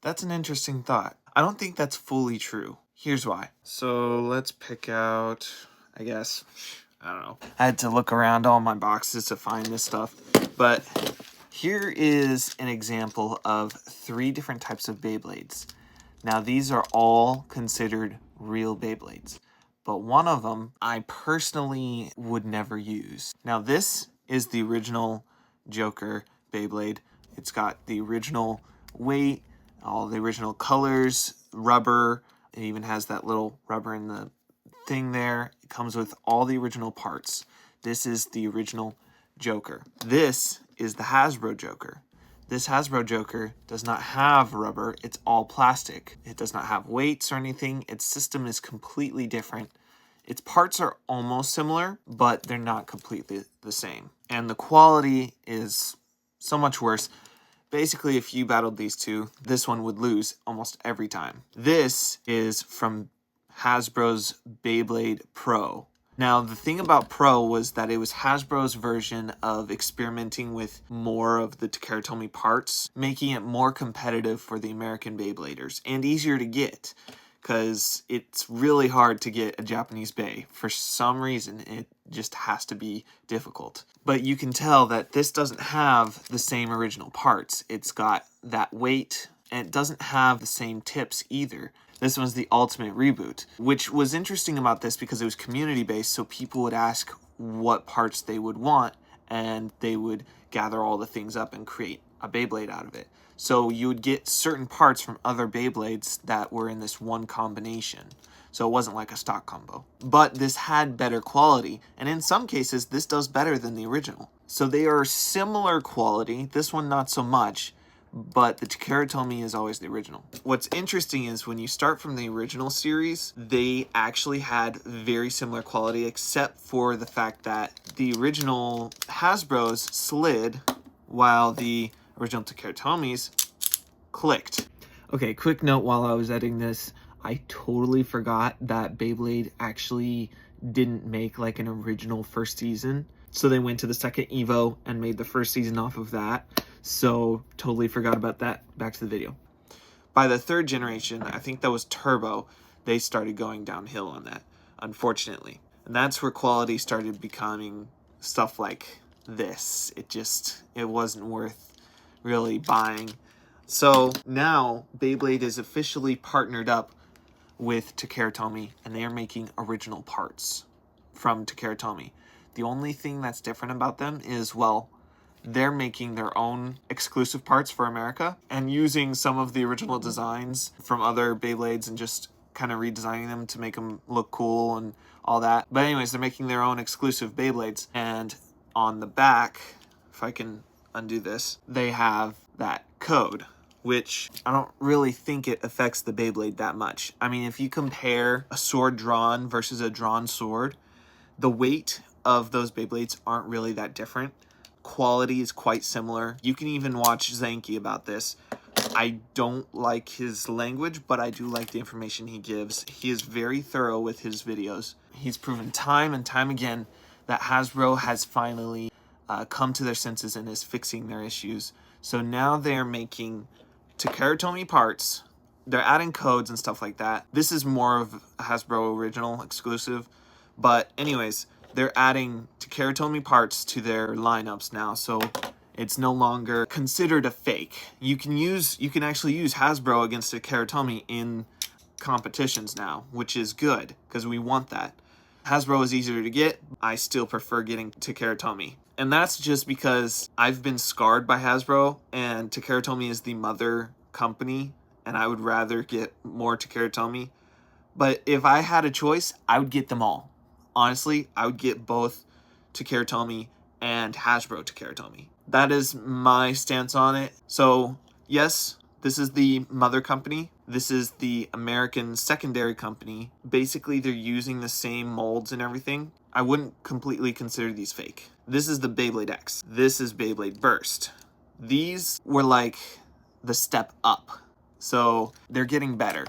That's an interesting thought. I don't think that's fully true. Here's why. So let's pick out, I guess, I don't know. I had to look around all my boxes to find this stuff. But here is an example of 3 different types of Beyblades. Now these are all considered real Beyblades, but one of them I personally would never use. Now this is the original Joker Beyblade. It's got the original weight, all the original colors, rubber. It even has that little rubber in the thing there. It comes with all the original parts. This is the original Joker. This is the Hasbro Joker. This Hasbro Joker does not have rubber. It's all plastic. It does not have weights or anything. Its system is completely different. Its parts are almost similar, but they're not completely the same. And the quality is so much worse. Basically, if you battled these two, this one would lose almost every time. This is from Hasbro's Beyblade Pro. Now, the thing about Pro was that it was Hasbro's version of experimenting with more of the Takara Tomy parts, making it more competitive for the American Beybladers and easier to get, because it's really hard to get a Japanese Bey. For some reason, it just has to be difficult. But you can tell that this doesn't have the same original parts. It's got that weight, and it doesn't have the same tips either. This was the ultimate reboot, which was interesting about this because it was community-based, so people would ask what parts they would want, and they would gather all the things up and create a Beyblade out of it. So you would get certain parts from other Beyblades that were in this one combination. So it wasn't like a stock combo. But this had better quality, and in some cases, this does better than the original. So they are similar quality, this one not so much, but the Takara Tomy is always the original. What's interesting is when you start from the original series, they actually had very similar quality, except for the fact that the original Hasbro's slid, while the original Takara Tomy's clicked. Okay, quick note while I was editing this, I totally forgot that Beyblade actually didn't make like an original first season. So they went to the second Evo and made the first season off of that. So totally forgot about that. Back to the video. By the 3rd generation, I think that was Turbo, they started going downhill on that, unfortunately. And that's where quality started becoming stuff like this. It wasn't worth really buying. So now Beyblade is officially partnered up with Takara Tomy, and they are making original parts from Takara Tomy. The only thing that's different about them is, well, they're making their own exclusive parts for America and using some of the original designs from other Beyblades and just kind of redesigning them to make them look cool and all that. But anyways, they're making their own exclusive Beyblades, and on the back, if I can undo this, they have that code, which I don't really think it affects the Beyblade that much. I mean, if you compare a sword drawn versus a drawn sword, the weight of those Beyblades aren't really that different. Quality is quite similar. You can even watch Zanky about this. I don't like his language, but I do like the information he gives. He is very thorough with his videos. He's proven time and time again that Hasbro has finally come to their senses and is fixing their issues. So now they're making Takara Tomy parts. They're adding codes and stuff like that. This is more of a Hasbro original exclusive. But anyways, they're adding Takara Tomy parts to their lineups now, so it's no longer considered a fake. You can actually use Hasbro against Takara Tomy in competitions now, which is good because we want that. Hasbro is easier to get. I still prefer getting Takara Tomy. And that's just because I've been scarred by Hasbro, and Takara Tomy is the mother company, and I would rather get more Takara Tomy. But if I had a choice, I would get them all. Honestly, I would get both Takara Tomy and Hasbro Takara Tomy. That is my stance on it. So, yes, this is the mother company. This is the American secondary company. Basically, they're using the same molds and everything. I wouldn't completely consider these fake. This is the Beyblade X. This is Beyblade Burst. These were like the step up. So, they're getting better.